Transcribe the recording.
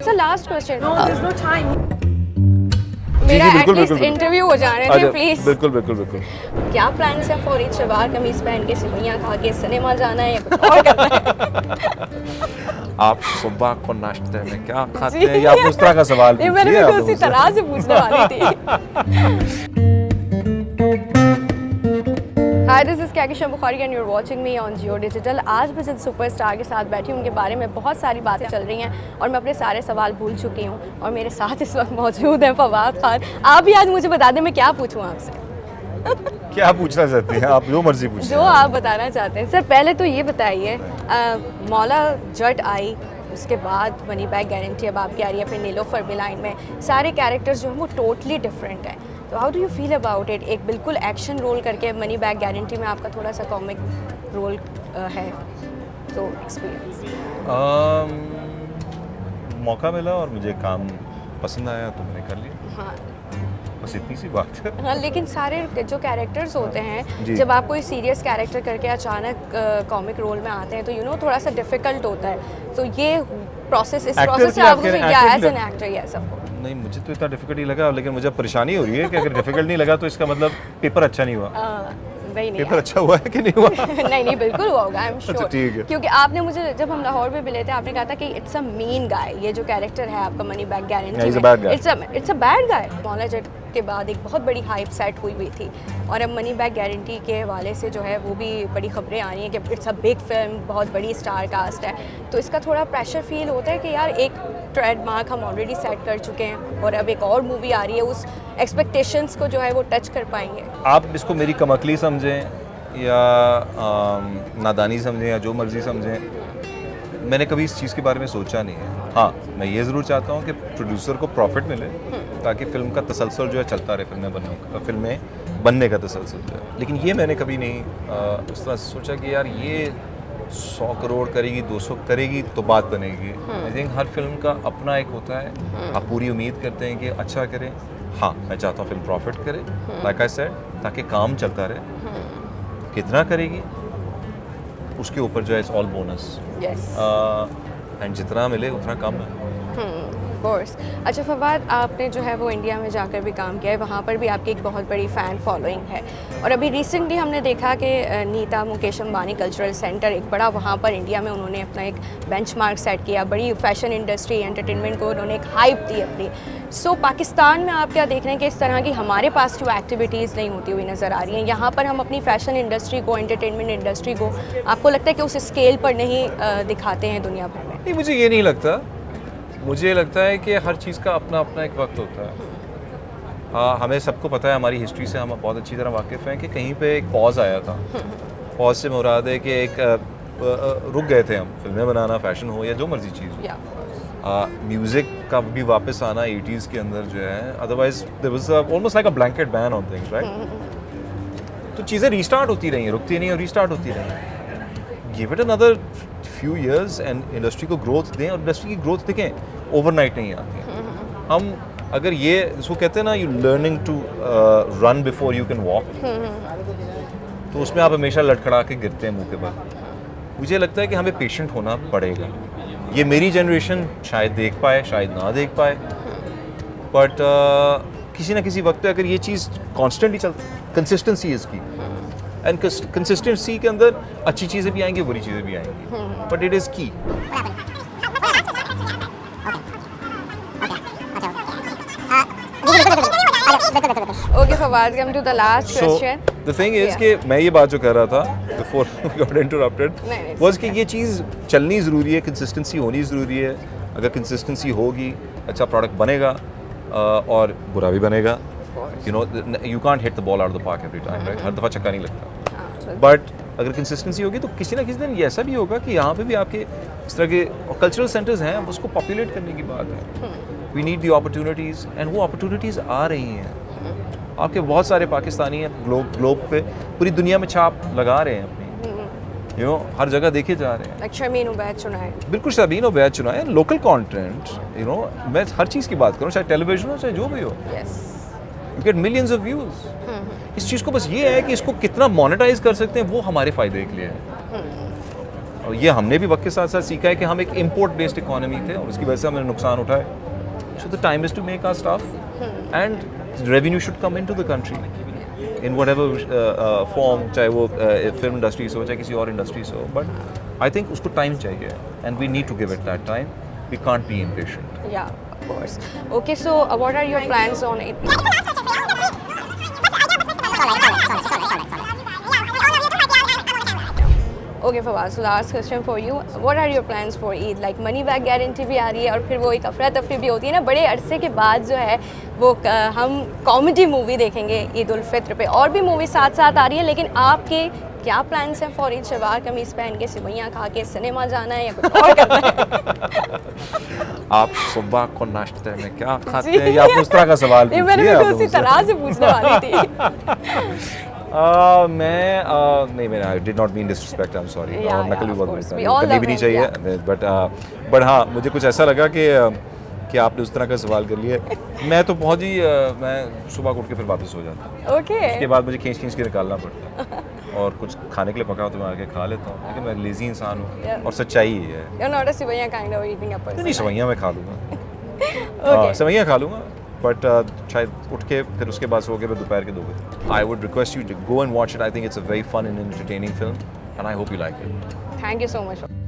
Sir last question, No, there's no time. मेरा बिल्कुल, at least बिल्कुल, इंटरव्यू हो जाने दें प्लीज। बिल्कुल बिल्कुल बिल्कुल। क्या प्लान्स है फॉर ईद? शलवार कमीज पहन के सिवैयां खा के सिनेमा जाना है या कुछ और करना है? आप सुबह को नाश्ते में क्या खाते हैं, या आप उस तरह का सवाल नहीं, मैंने पूछिए बिल्कुल आप उसी मुझसे। तरह से पूछने वाली थी। Hi, this is Kaiki Bukhari and you're watching me on Jio digital. आज मैं जिन सुपरस्टार के साथ बैठी हूँ उनके बारे में बहुत सारी बातें चल रही हैं और मैं अपने सारे सवाल भूल चुकी हूँ, और मेरे साथ इस वक्त मौजूद हैं फवाद खान। आप भी आज मुझे बता दें मैं क्या पूछूँ आपसे? क्या पूछना चाहती हैं आप? जो मर्जी पूछिए। जो आप बताना चाहते हैं। सर पहले तो ये बताइए, मौला जट आई, उसके बाद मनी बैग गारंटी अब आपकी आ रही है, फिर नीलोफर भी लाइन में, सारे कैरेक्टर्स जो हैं वो टोटली डिफरेंट हैं। तो how do you feel about it? एक बिल्कुल एक्शन रोल करके मनी बैग गारंटी में आपका थोड़ा सा कॉमिक रोल है, तो एक्सपीरियंस। मौका मिला और मुझे काम पसंद आया तो मैंने कर लिया, हाँ बस इतनी सी बात है। हाँ, लेकिन सारे जो कैरेक्टर्स होते हैं, जी। जब आप कोई सीरियस कैरेक्टर करके अचानक कॉमिक रोल में आते हैं तो थोड़ा सा डिफिकल्ट होता है। तो ये प्रोसेस, इस Actor प्रोसेस से की आपको आपके- या actor एज की- नहीं, एक्टर यस ऑफ कोर्स। नहीं, मुझे तो इतना डिफिकल्ट नहीं लगा, लेकिन मुझे परेशानी हो रही है कि अगर डिफिकल्ट नहीं लगा तो इसका मतलब पेपर अच्छा नहीं हुआ। वही नहीं पेपर अच्छा हुआ है कि नहीं हुआ? नहीं नहीं, बिल्कुल हुआ होगा, आई एम अच्छा, श्योर। ठीक है। क्योंकि आपने मुझे, जब हम लाहौर में मिले थे, आपने कहा था कि इट्स अ मीन गाय, ये जो कैरेक्टर है आपका money bag Yeah, he's guarantee a bad guy. It's a bad guy. Maula Jatt के बाद एक बहुत बड़ी हाइप सेट हुई थी, और अब मनी बैग गारंटी के हवाले से जो है वो भी बड़ी खबरें आ रही हैं कि इट्स अ बिग फिल्म, बहुत बड़ी स्टार कास्ट है। तो इसका थोड़ा प्रेशर फील होता है कि यार एक ट्रेडमार्क हम ऑलरेडी सेट कर चुके हैं और अब एक और मूवी आ रही है, उस एक्सपेक्टेशंस को जो है वो टच कर पाएंगे? आप इसको मेरी कमकली समझें या नादानी समझें या जो मर्जी समझें, मैंने कभी इस चीज़ के बारे में सोचा नहीं है। हाँ, मैं ये ज़रूर चाहता हूँ कि प्रोड्यूसर को प्रॉफिट मिले ताकि फिल्म का तसलसल जो है चलता रहे, फिल्में बनने का तसलसल जो है। लेकिन ये मैंने कभी नहीं उस तरह से सोचा कि यार ये 100 करोड़ करेगी, 200 करेगी तो बात बनेगी। आई थिंक हर फिल्म का अपना एक होता है, आप पूरी उम्मीद करते हैं कि अच्छा करें। हाँ, मैं चाहता हूँ फिल्म प्रॉफिट करे, लाइक आई सेड, ताकि काम चलता रहे। कितना करेगी उसके ऊपर जो है इट्स ऑल बोनस, एंड जितना मिले उतना कम है। कोर्स। अच्छा फवाद, आपने जो है वो इंडिया में जाकर भी काम किया है, वहाँ पर भी आपकी एक बहुत बड़ी फ़ैन फॉलोइंग है, और अभी रिसेंटली हमने देखा कि नीता मुकेश अंबानी कल्चरल सेंटर, एक बड़ा वहाँ पर इंडिया में उन्होंने अपना एक बेंचमार्क सेट किया, बड़ी फैशन इंडस्ट्री, एंटरटेनमेंट को उन्होंने एक हाइप दी अपनी। सो पाकिस्तान में आप क्या देख रहे हैं कि इस तरह की हमारे पास जो एक्टिविटीज़ नहीं होती हुई नज़र आ रही हैं, यहाँ पर हम अपनी फैशन इंडस्ट्री को, एंटरटेनमेंट इंडस्ट्री को, आपको लगता है कि उस स्केल पर नहीं दिखाते हैं दुनिया भर में? नहीं, मुझे ये नहीं लगता। मुझे लगता है कि हर चीज़ का अपना अपना एक वक्त होता है। हाँ, हमें सबको पता है, हमारी हिस्ट्री से हम बहुत अच्छी तरह वाकिफ़ हैं कि कहीं पे एक पॉज आया था। पॉज से मुराद है कि एक रुक गए थे हम, फिल्में बनाना, फैशन हो या जो मर्जी चीज़ हो। म्यूज़िक का भी वापस आना 80s के अंदर जो है, otherwise there was almost like a blanket ban on things, right? तो चीज़ें रीस्टार्ट होती रही, रुकती नहीं और रीस्टार्ट होती रही। Give it another few years and industry को ग्रोथ दें, और इंडस्ट्री की ग्रोथ देखें ओवरनाइट नहीं आती है। हम अगर ये इसको कहते हैं ना, you learning to run before you can walk, तो उसमें आप हमेशा लड़खड़ा के गिरते हैं मुंह के बल। मुझे लगता है कि हमें पेशेंट होना पड़ेगा। ये मेरी जनरेशन शायद देख पाए, शायद ना देख पाए, बट किसी ना किसी वक्त पे अगर ये चीज़ कॉन्स्टेंटली चलती, कंसिस्टेंसी इसकी, एंड कंसिस्टेंसी के अंदर अच्छी चीज़ें भी आएंगी, बुरी चीज़ें भी आएंगी, but it is key. Okay Fawad, come to the last question. The thing is कि मैं ये बात जो कर रहा था बिफोर गॉट इंटरप्टेड वाज कि ये चीज़ चलनी ज़रूरी है, कंसिस्टेंसी होनी ज़रूरी है। अगर कंसिस्टेंसी होगी, अच्छा प्रोडक्ट बनेगा और बुरा भी बनेगा। You know, you can't hit the ball out of the park every time, right? हर दफ़ा छक्का नहीं लगता। बट अगर कंसिस्टेंसी होगी तो किसी ना किसी दिन ये ऐसा भी होगा कि यहाँ पे भी आपके इस तरह के कल्चरल सेंटर्स हैं, उसको पॉपुलेट करने की बात है। We need the opportunities, and वो अपॉर्चुनिटीज़ आ रही हैं। आपके बहुत सारे पाकिस्तानी हैं ग्लोब पे, पूरी दुनिया में छाप लगा रहे हैं अपनी, यू नो, हर जगह देखे जा रहे हैं। शमीन उबैद चुनाए, बिल्कुल शमीन उबैद चुनाए, लोकल कंटेंट, यू नो, मैं हर चीज़ की बात करूँ, चाहे टेलीविजन हो चाहे जो भी हो, you get millions of views. इस चीज़ को बस ये है कि इसको कितना मोनेटाइज कर सकते हैं, वो हमारे फ़ायदे के लिए है। और ये हमने भी वक्त के साथ साथ सीखा है कि हम एक इम्पोर्ट बेस्ड इकोनॉमी थे और उसकी वजह से हमने नुकसान उठाए. So the time is to make our stuff and revenue should come into the country in whatever form, चाहे वो फिल्म इंडस्ट्री से हो चाहे किसी और इंडस्ट्री से हो. बट आई थिंक उसको टाइम चाहिए and we need to give it that time. We can't be impatient. Yeah, of course. Okay, so what are your plans on it? Okay, Fawad, so last question for you. What are your plans for Eid? Like money back guarantee भी आ रही है और फिर वो एक अफरा तफरी भी होती है ना, बड़े अरसे के बाद जो है वो हम कॉमेडी मूवी देखेंगे ईद-उल-फित्र पे. और भी मूवी साथ साथ आ रही है, लेकिन आपके क्या प्लान्स हैं फॉर ईद? शलवार कमीज पहन के सिवैयाँ खा के सिनेमा जाना है या कुछ और करना है? आप सुबह को नाश्ते में क्या खाते हैं? ये आप उस तरह का सवाल पूछिए. मैंने भी उसी तरह से पूछने वाली थी. मैं I did not mean disrespect. I am sorry. और नकल भी बहुत करनी भी नहीं चाहिए. बट हाँ, मुझे कुछ ऐसा लगा कि आपने उस तरह का सवाल कर लिया. मैं तो बहुत ही मैं सुबह उठ के फिर वापस हो जाता हूँ. ओके. उसके बाद मुझे खींच के निकालना पड़ता है और कुछ खाने के लिए पका हो तो मैं आके खा लेता हूँ. लेकिन मैं लेजी इंसान हूँ और सच्चाई ही है. You're not a sevaiyan kind of eating a person. नहीं, सेवइयाँ मैं खा लूँगा. Okay. सेवइयाँ खा लूँगा. बट शायद उठ के फिर उसके बाद सो के मैं दोपहर के 2 बजे. I would request you to go and watch it. I think it's a very fun and entertaining film and I hope you like it. Thank you so much.